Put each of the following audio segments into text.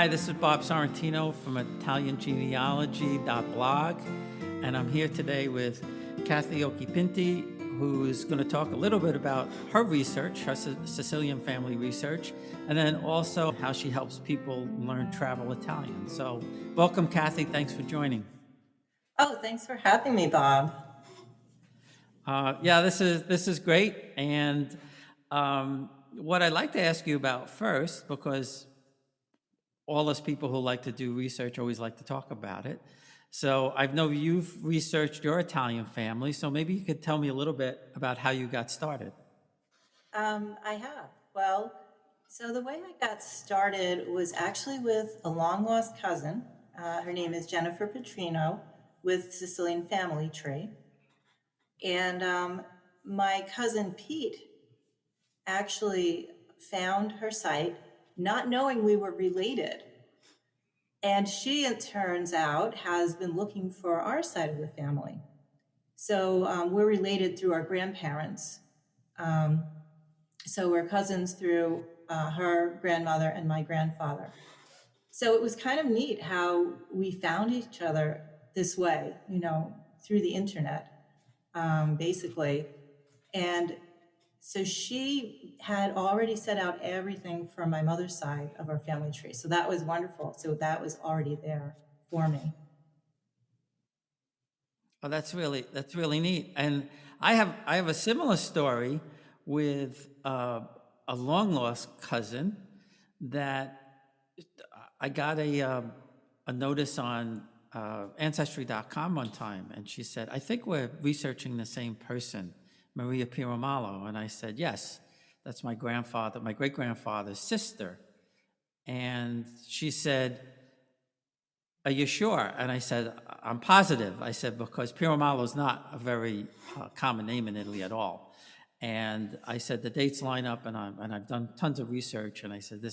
Hi, this is Bob Sorrentino from ItalianGenealogy.blog, and I'm here today with Kathy Occhipinti, who is going to talk a little bit about her research, her Sicilian family research, and then also how she helps people learn travel Italian. So, welcome, Kathy. Thanks for joining. Oh, thanks for having me, Bob. Yeah, this is great, and what I'd like to ask you about first, because all us people who like to do research always like to talk about it. So I know you've researched your Italian family, so maybe you could tell me a little bit about how you got started. I have. Well, so the way I got started was actually with a long lost cousin. Her name is Jennifer Petrino with Sicilian Family Tree. And my cousin Pete actually found her site, not knowing we were related. And she, it turns out, has been looking for our side of the family. So we're related through our grandparents. So we're cousins through her grandmother and my grandfather. So it was kind of neat how we found each other this way, through the internet, basically. And so she had already set out everything from my mother's side of our family tree. So that was wonderful. So that was already there for me. Oh, that's really neat. And I have a similar story with a long lost cousin that I got a notice on Ancestry.com one time, and she said, "I think we're researching the same person, Maria Piramalo." And I said, "Yes, that's my grandfather, my great grandfather's sister." And she said, "Are you sure?" And I said, "I'm positive." I said, because Piramalo is not a very common name in Italy at all. And I said, the dates line up, and I've done tons of research. And I said,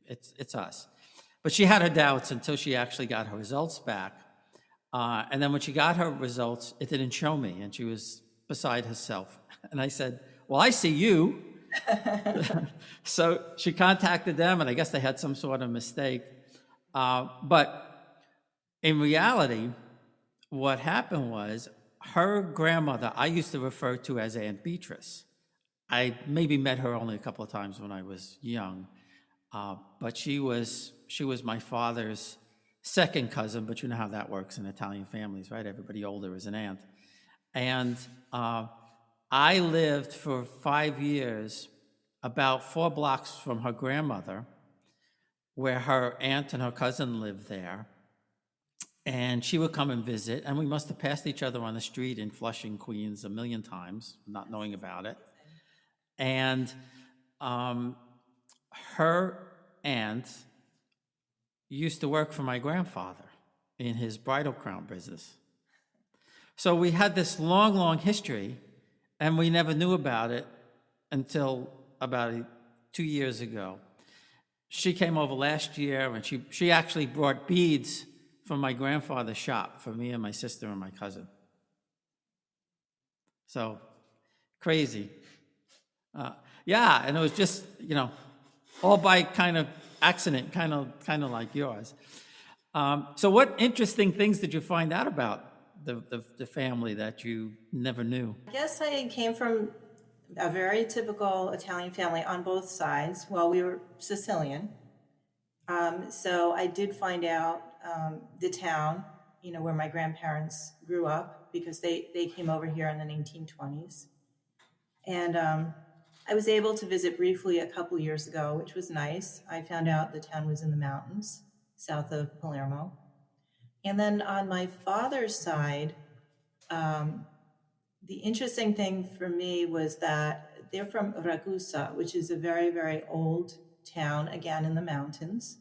it's us. But she had her doubts until she actually got her results back. And then when she got her results, it didn't show me, and she was beside herself. And I said, "Well, I see you." So she contacted them, and I guess they had some sort of mistake. But in reality, what happened was her grandmother, I used to refer to as Aunt Beatrice. I maybe met her only a couple of times when I was young, but she was my father's second cousin. But you know how that works in Italian families, right? Everybody older is an aunt. And I lived for 5 years about 4 blocks from her grandmother, where her aunt and her cousin lived there. And she would come and visit, and we must have passed each other on the street in Flushing, Queens, a million times, not knowing about it. And her aunt used to work for my grandfather in his bridal crown business. So we had this long, long history, and we never knew about it until about 2 years ago. She came over last year, and she actually brought beads from my grandfather's shop for me and my sister and my cousin. So crazy. Yeah, and it was just, all by kind of accident, kind of like yours. So what interesting things did you find out about the family that you never knew? I guess I came from a very typical Italian family on both sides. Well, we were Sicilian. So I did find out the town, where my grandparents grew up, because they came over here in the 1920s. And I was able to visit briefly a couple years ago, which was nice. I found out the town was in the mountains south of Palermo. And then on my father's side, the interesting thing for me was that they're from Ragusa, which is a very, very old town, again in the mountains.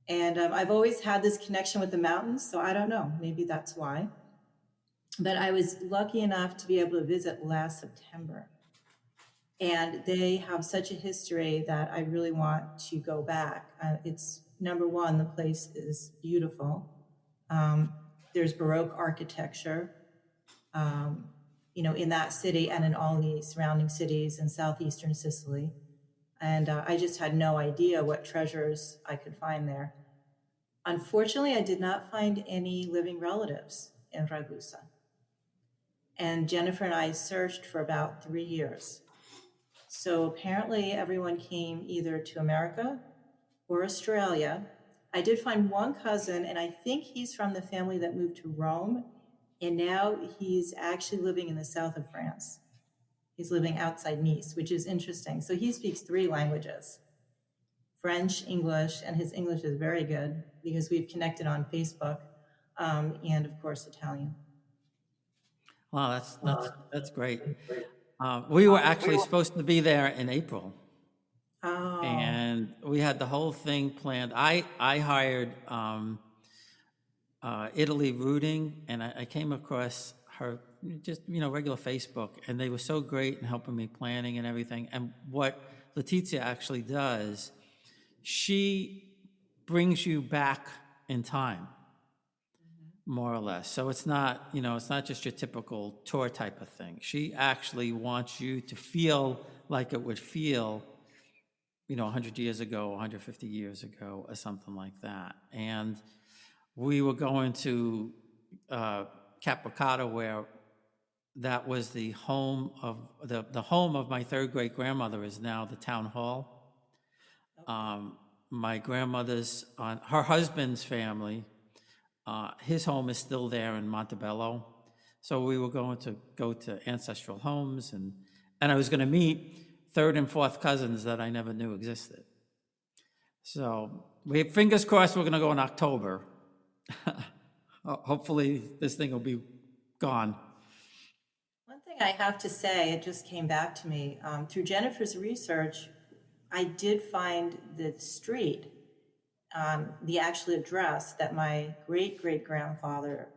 And I've always had this connection with the mountains, so I don't know, maybe that's why. But I was lucky enough to be able to visit last September. And they have such a history that I really want to go back. It's number one, the place is beautiful. There's Baroque architecture, in that city and in all the surrounding cities in southeastern Sicily. And I just had no idea what treasures I could find there. Unfortunately, I did not find any living relatives in Ragusa. And Jennifer and I searched for about 3 years. So apparently, everyone came either to America or Australia. I did find one cousin, and I think he's from the family that moved to Rome. And now he's actually living in the south of France. He's living outside Nice, which is interesting. So he speaks 3 languages: French, English, and his English is very good because we've connected on Facebook, and of course, Italian. Wow, that's great. We were actually supposed to be there in April, Oh, and we had the whole thing planned. I hired Italy Rooting, and I came across her just regular Facebook, and they were so great in helping me planning and everything. And what Letizia actually does, she brings you back in time, more or less. So it's not just your typical tour type of thing. She actually wants you to feel like it would feel 100 years ago, 150 years ago, or something like that. And we were going to Capricato, where that was the home of the home of my third great grandmother is now the town hall. My grandmother's her husband's family, his home is still there in Montebello. So we were going to go to ancestral homes, and I was going to meet third and fourth cousins that I never knew existed. So we have fingers crossed we're going to go in October. Hopefully this thing will be gone. one thing I have to say, it just came back to me. Through Jennifer's research, I did find the street, the actual address that my great great grandfather,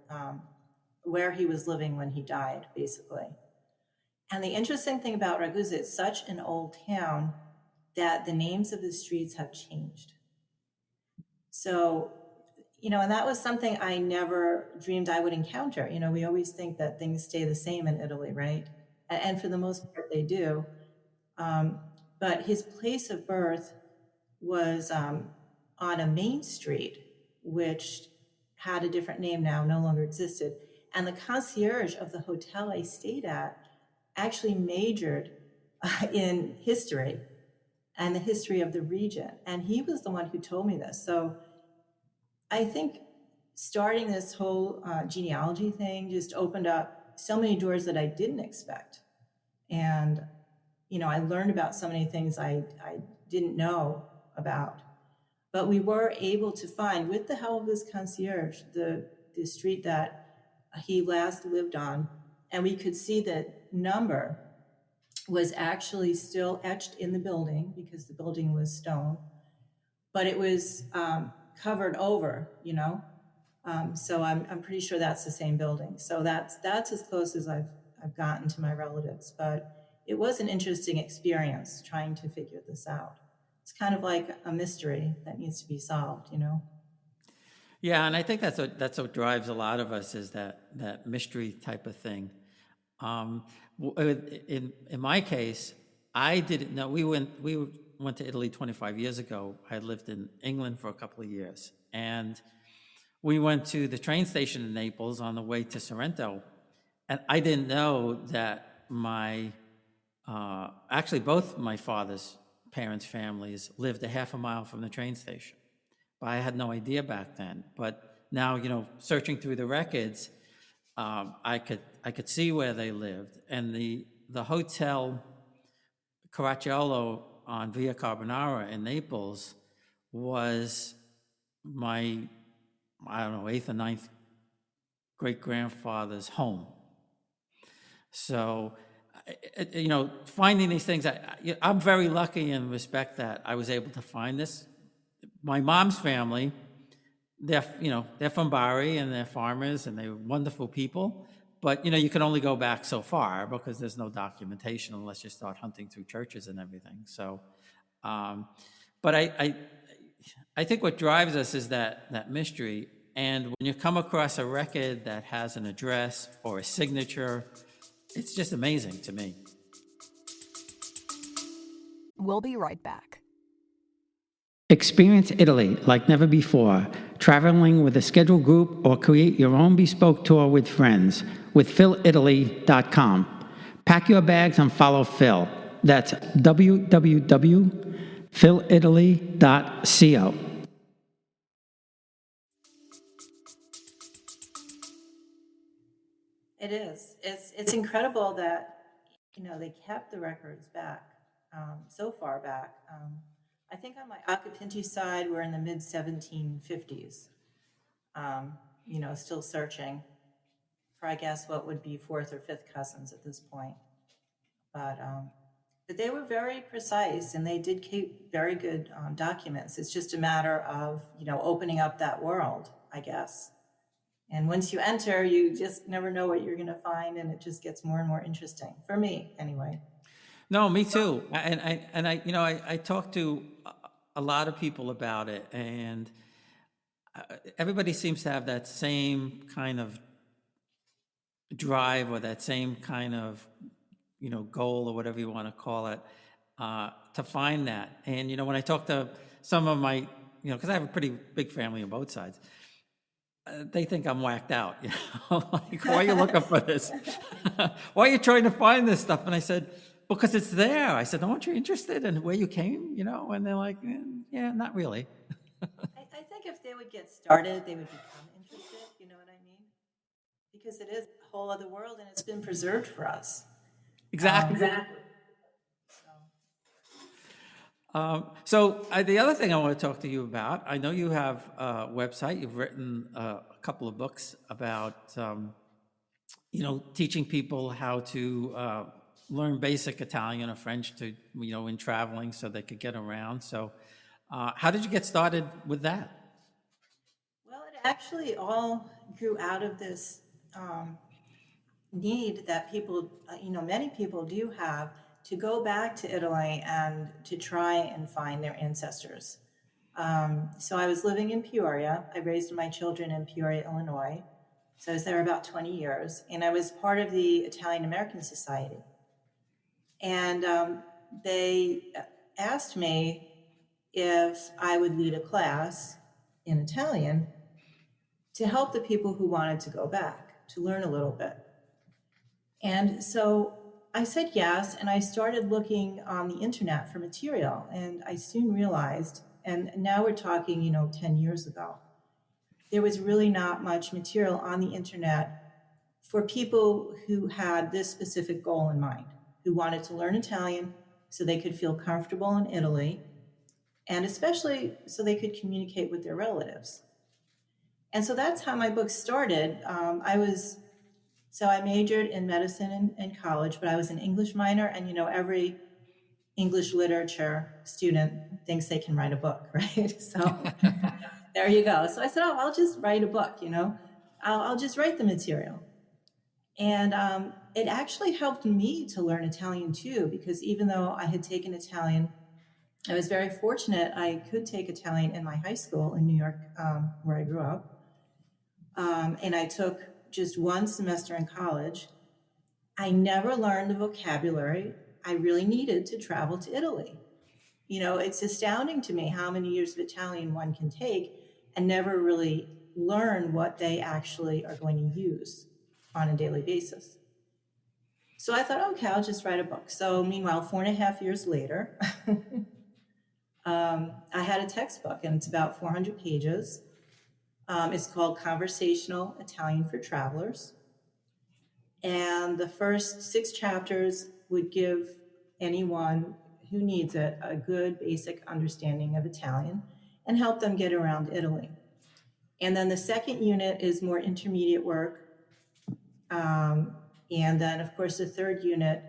where he was living when he died, basically. And the interesting thing about Ragusa, it's such an old town that the names of the streets have changed. So, and that was something I never dreamed I would encounter. We always think that things stay the same in Italy, right? And for the most part, they do. But his place of birth was on a main street, which had a different name now, no longer existed. And the concierge of the hotel I stayed at actually majored in history and the history of the region. And he was the one who told me this. So I think starting this whole genealogy thing just opened up so many doors that I didn't expect. And, I learned about so many things I didn't know about. But we were able to find, with the help of this concierge, the street that he last lived on. And we could see that number was actually still etched in the building because the building was stone, but it was covered over, so I'm pretty sure that's the same building. So that's as close as I've gotten to my relatives. But it was an interesting experience trying to figure this out. It's kind of like a mystery that needs to be solved, Yeah, and I think that's what drives a lot of us, is that mystery type of thing. In my case, I didn't know. We went to Italy 25 years ago. I lived in England for a couple of years, and we went to the train station in Naples on the way to Sorrento, and I didn't know that actually both my father's parents' families lived a half a mile from the train station. But I had no idea back then. But now, searching through the records, I could see where they lived. And the hotel Caracciolo on Via Carbonara in Naples was my, I don't know, eighth or ninth great-grandfather's home. So, finding these things, I'm very lucky in respect that I was able to find this. My mom's family, they're from Bari, and they're farmers, and they're wonderful people. But, you can only go back so far because there's no documentation unless you start hunting through churches and everything. So, but I think what drives us is that mystery. And when you come across a record that has an address or a signature, it's just amazing to me. We'll be right back. Experience Italy like never before, traveling with a scheduled group or create your own bespoke tour with friends with PhilItaly.com. Pack your bags and follow Phil. That's www.philitaly.co. It is. It's incredible that, they kept the records back, so far back. I think on my Acapinti side, we're in the mid 1750s, still searching for, I guess, what would be fourth or fifth cousins at this point. But they were very precise, and they did keep very good documents. It's just a matter of, opening up that world, I guess. And once you enter, you just never know what you're going to find, and it just gets more and more interesting for me, anyway. No, me too. I talked to a lot of people about it, and everybody seems to have that same kind of drive or that same kind of, goal or whatever you want to call it, to find that. And, when I talk to some of my, because I have a pretty big family on both sides, they think I'm whacked out, like, why are you looking for this? Why are you trying to find this stuff? And I said, because it's there. I said, aren't you interested in where you came? And they're like, yeah, not really. I think if they would get started, they would become interested, you know what I mean? Because it is a whole other world, and it's been preserved for us. Exactly. So the other thing I want to talk to you about, I know you have a website. You've written a couple of books about, teaching people how to learn basic Italian or French to, in traveling so they could get around. So how did you get started with that? Well, it actually all grew out of this need that people, many people do have to go back to Italy and to try and find their ancestors. So I was living in Peoria. I raised my children in Peoria, Illinois. So I was there about 20 years, and I was part of the Italian American Society. And they asked me if I would lead a class in Italian to help the people who wanted to go back, to learn a little bit. And so I said yes, and I started looking on the internet for material, and I soon realized, and now we're talking, 10 years ago, there was really not much material on the internet for people who had this specific goal in mind, who wanted to learn Italian so they could feel comfortable in Italy, and especially so they could communicate with their relatives. And so that's how my book started. So I majored in medicine in college, but I was an English minor, and every English literature student thinks they can write a book, right? So there you go. So I said, I'll just write a book, I'll just write the material. And it actually helped me to learn Italian too, because even though I had taken Italian, I was very fortunate I could take Italian in my high school in New York, where I grew up. And I took just one semester in college. I never learned the vocabulary I really needed to travel to Italy. It's astounding to me how many years of Italian one can take and never really learn what they actually are going to use on a daily basis. So I thought, okay, I'll just write a book. So meanwhile, 4.5 years later, I had a textbook, and it's about 400 pages. It's called Conversational Italian for Travelers. And the first 6 chapters would give anyone who needs it a good basic understanding of Italian and help them get around Italy. And then the second unit is more intermediate work. And then, of course, the third unit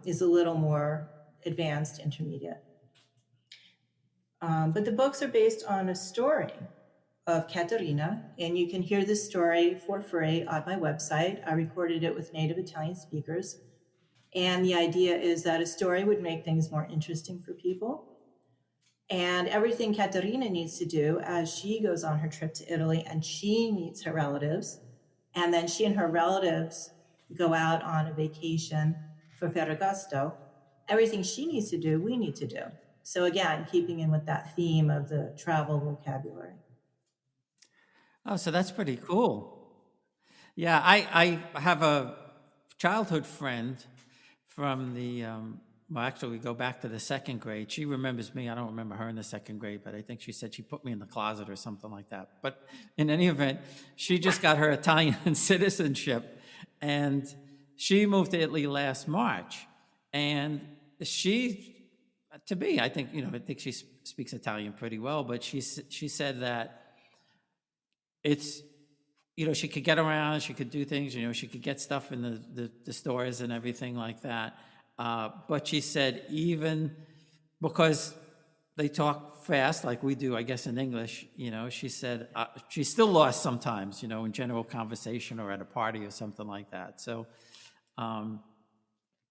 is a little more advanced intermediate. But the books are based on a story of Caterina, and you can hear this story for free on my website. I recorded it with native Italian speakers. And the idea is that a story would make things more interesting for people. And everything Caterina needs to do as she goes on her trip to Italy and she meets her relatives, and then she and her relatives go out on a vacation for Ferragosto, everything she needs to do, we need to do. So again, keeping in with that theme of the travel vocabulary. Oh, so that's pretty cool. Yeah, I have a childhood friend from well, actually, we go back to the second grade. She remembers me. I don't remember her in the second grade, but I think she said she put me in the closet or something like that. But in any event, she just got her Italian citizenship, and she moved to Italy last March. And she, to me, I think, I think she speaks Italian pretty well, but she said that it's, she could get around, she could do things, she could get stuff in the stores and everything like that. But she said even because they talk fast like we do, I guess, in English, she said she's still lost sometimes, in general conversation or at a party or something like that. So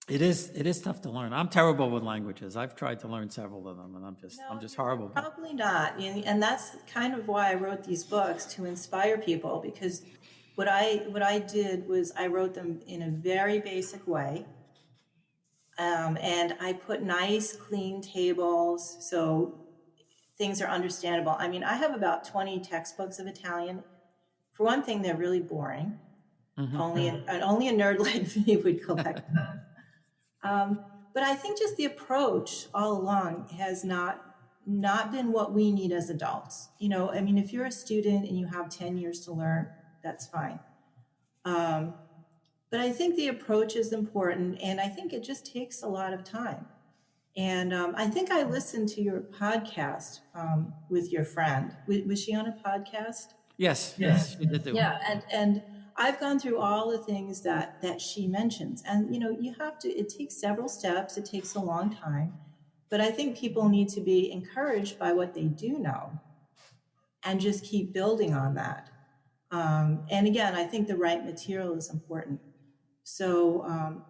it is tough to learn. I'm terrible with languages. I've tried to learn several of them, and I'm just horrible. Probably not. And that's kind of why I wrote these books, to inspire people, because what I did was I wrote them in a very basic way. And I put nice, clean tables so things are understandable. I mean, I have about 20 textbooks of Italian. For one thing, they're really boring. Only a nerd like me would collect them. But I think just the approach all along has not been what we need as adults. I mean, if you're a student and you have 10 years to learn, that's fine. But I think the approach is important, and I think it just takes a lot of time. And I think I listened to your podcast with your friend. Was she on a podcast? Yes, she did do. Yeah, and I've gone through all the things that she mentions, and you have to. It takes several steps. It takes a long time, but I think people need to be encouraged by what they do know, and just keep building on that. And again, I think the right material is important. So,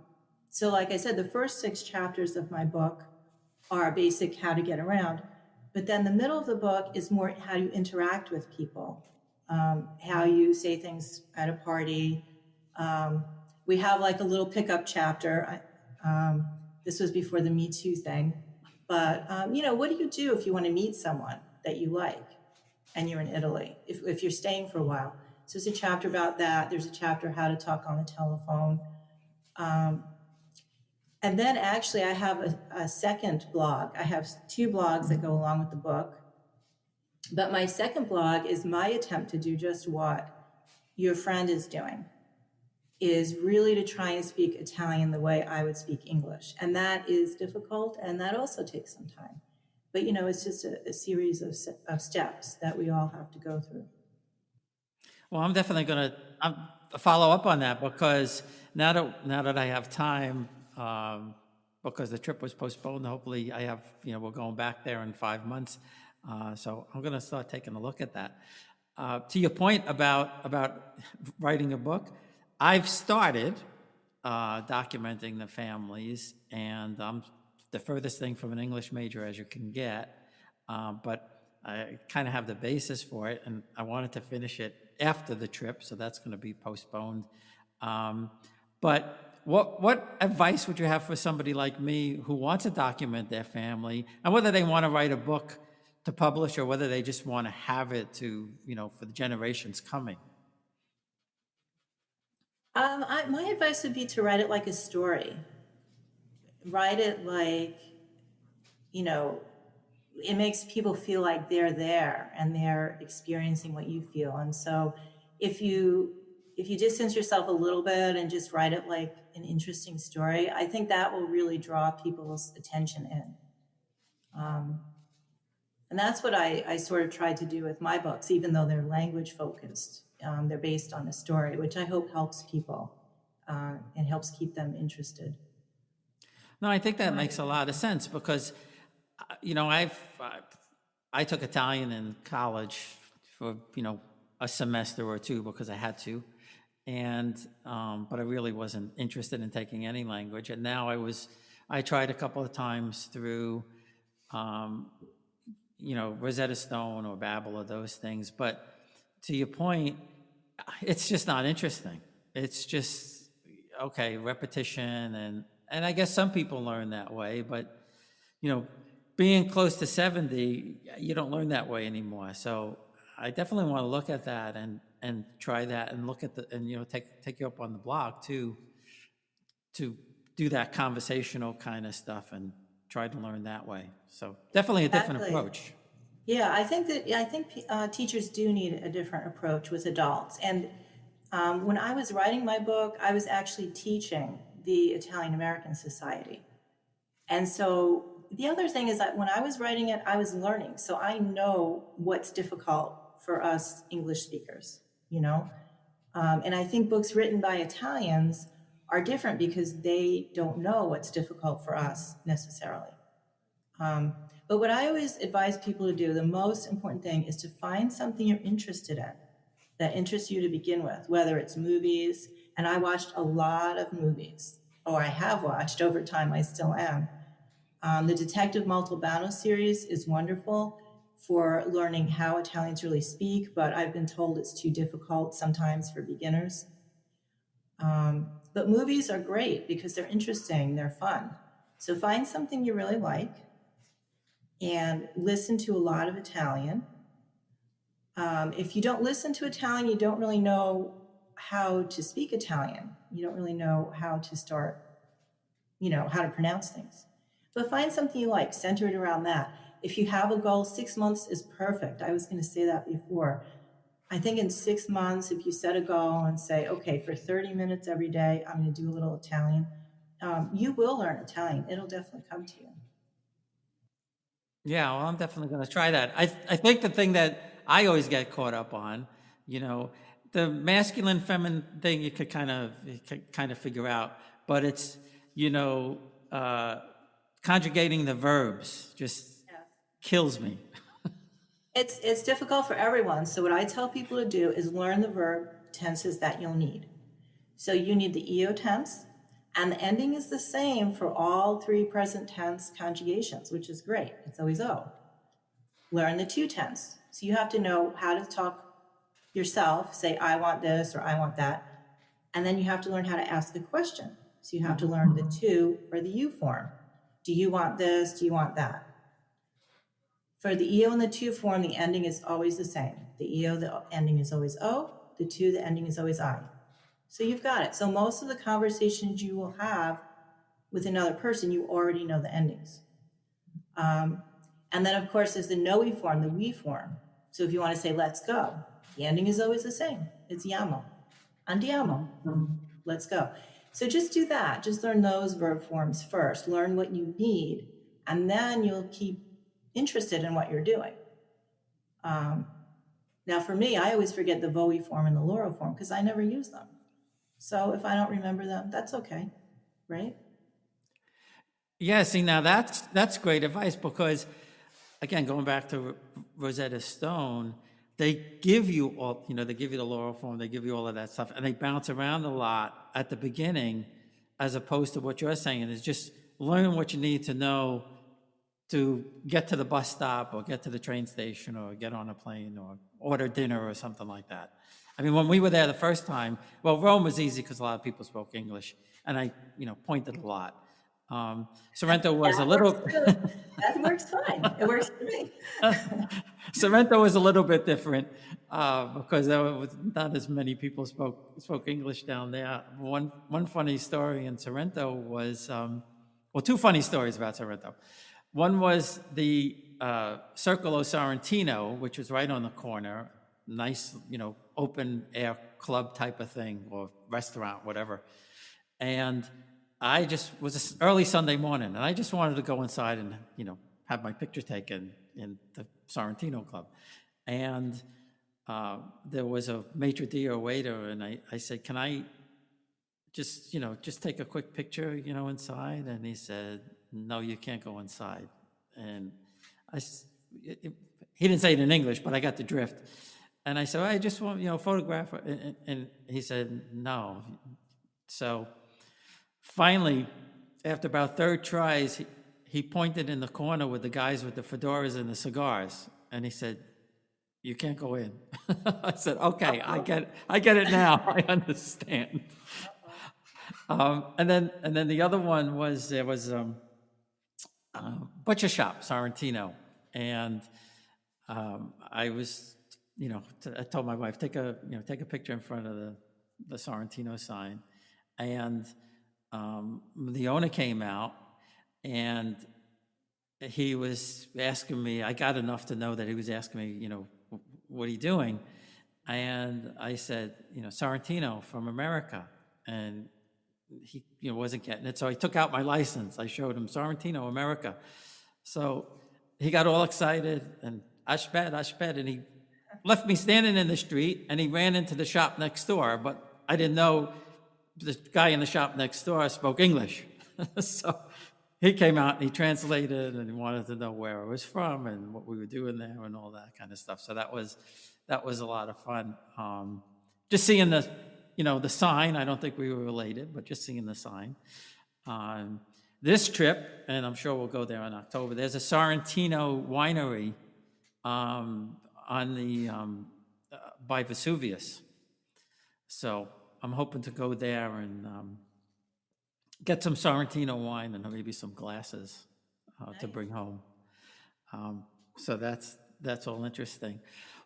so like I said, the first 6 chapters of my book are basic how to get around, but then the middle of the book is more how you interact with people, how you say things at a party. We have like a little pickup chapter. This was before the Me Too thing, but what do you do if you want to meet someone that you like and you're in Italy, if you're staying for a while? So there's a chapter about that. There's a chapter how to talk on the telephone. And then actually I have a second blog. I have 2 blogs that go along with the book. But my second blog is my attempt to do just what your friend is doing, is really to try and speak Italian the way I would speak English. And that is difficult, and that also takes some time. But, it's just a series of steps that we all have to go through. Well, I'm definitely going to follow up on that, because now that I have time, because the trip was postponed, hopefully I have, we're going back there in 5 months. So I'm going to start taking a look at that. To your point about writing a book, I've started documenting the families, and I'm the furthest thing from an English major as you can get. But I kind of have the basis for it, and I wanted to finish it after the trip, so that's going to be postponed. But what advice would you have for somebody like me who wants to document their family, and whether they want to write a book to publish or whether they just want to have it to, for the generations coming? My advice would be to write it like a story. Write it like, it makes people feel like they're there and they're experiencing what you feel. And so if you distance yourself a little bit and just write it like an interesting story, I think that will really draw people's attention in. And that's what I sort of tried to do with my books, even though they're language focused. They're based on a story, which I hope helps people and helps keep them interested. No, I think that makes a lot of sense, because, I took Italian in college for, a semester or 2 because I had to. And, but I really wasn't interested in taking any language. And now I tried a couple of times through, Rosetta Stone or Babbel or those things. But to your point, it's just not interesting. It's just, okay, repetition. and I guess some people learn that way, but, being close to 70, you don't learn that way anymore. So I definitely want to look at that and try that and look at and, take you up on the block too, to do that conversational kind of stuff and try to learn that way. So definitely a different Exactly. approach. Yeah, I think teachers do need a different approach with adults. And when I was writing my book, I was actually teaching the Italian American Society. And so the other thing is that when I was writing it, I was learning. So I know what's difficult for us English speakers, And I think books written by Italians are different because they don't know what's difficult for us necessarily. But what I always advise people to do, the most important thing is to find something you're interested in that interests you to begin with, whether it's movies. And I watched a lot of movies, or I have watched over time, I still am. The Detective Montalbano series is wonderful for learning how Italians really speak, but I've been told it's too difficult sometimes for beginners. But movies are great because they're interesting, they're fun. So find something you really like and listen to a lot of Italian. If you don't listen to Italian, you don't really know how to speak Italian. You don't really know how to start, how to pronounce things. But find something you like, center it around that. If you have a goal, 6 months is perfect. I was going to say that before. I think in 6 months, if you set a goal and say, okay, for 30 minutes every day, I'm going to do a little Italian, you will learn Italian. It'll definitely come to you. Yeah, well, I'm definitely going to try that. I think the thing that I always get caught up on, the masculine, feminine thing you could kind of figure out, but it's, conjugating the verbs just kills me. It's difficult for everyone. So what I tell people to do is learn the verb tenses that you'll need. So you need the EO tense, and the ending is the same for all 3 present tense conjugations, which is great. It's always O. Learn the to tense. So you have to know how to talk yourself, say, I want this or I want that. And then you have to learn how to ask a question. So you have to learn the to or the you form. Do you want this? Do you want that? For the EO and the to form, the ending is always the same. The EO, the ending is always O. The to, the ending is always I. So you've got it. So most of the conversations you will have with another person, you already know the endings. And then, of course, there's the no-we form, the we form. So if you want to say, let's go, the ending is always the same. It's yamo. Andiamo. Let's go. So just do that. Just learn those verb forms first. Learn what you need, and then you'll keep interested in what you're doing. Now, for me, I always forget the VOE form and the LORO form because I never use them. So if I don't remember them, that's okay, right? Yeah, see, now that's great advice because, again, going back to Rosetta Stone, they give you all, they give you the Laurel form, they give you all of that stuff, and they bounce around a lot at the beginning, as opposed to what you're saying is just learn what you need to know to get to the bus stop or get to the train station or get on a plane or order dinner or something like that. I mean, when we were there the first time, well, Rome was easy because a lot of people spoke English, and I, pointed a lot. Sorrento was a little. That works fine. It works for me. Sorrento was a little bit different because there was not as many people spoke English down there. One funny story in Sorrento was, well, 2 funny stories about Sorrento. One was the Circolo Sorrentino, which was right on the corner, nice, open air club type of thing or restaurant, whatever. And I just was early Sunday morning, and I just wanted to go inside and, have my picture taken in the Sorrentino Club. And there was a maitre d' or waiter, and I said, can I just take a quick picture, inside? And he said, no, you can't go inside. And he didn't say it in English, but I got the drift. And I said, I just want, photograph. And he said, no. So finally, after about 3rd tries, he pointed in the corner with the guys with the fedoras and the cigars, and he said, you can't go in. I said, okay, I get it now. I understand. And then the other one was, there was butcher shop, Sorrentino. And I was, I told my wife, take a picture in front of the Sorrentino sign. And the owner came out, and he was asking me, I got enough to know that he was asking me, what are you doing? And I said, Sorrentino from America. And he wasn't getting it. So I took out my license. I showed him Sorrentino, America. So he got all excited and Ashbed, and he left me standing in the street, and he ran into the shop next door. But I didn't know the guy in the shop next door spoke English. So he came out and he translated, and he wanted to know where I was from and what we were doing there and all that kind of stuff. So that was a lot of fun. Just seeing the sign. I don't think we were related, but just seeing the sign. This trip, and I'm sure we'll go there in October, there's a Sorrentino winery on the by Vesuvius. So I'm hoping to go there and get some Sorrentino wine and maybe some glasses to bring home. So that's all interesting.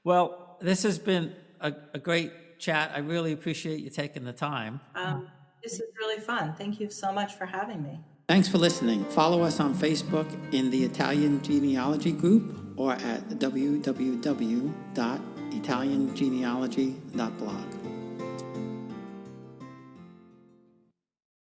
Well, this has been a great chat. I really appreciate you taking the time. This is really fun. Thank you so much for having me. Thanks for listening. Follow us on Facebook in the Italian Genealogy group or at www.italiangenealogy.blog.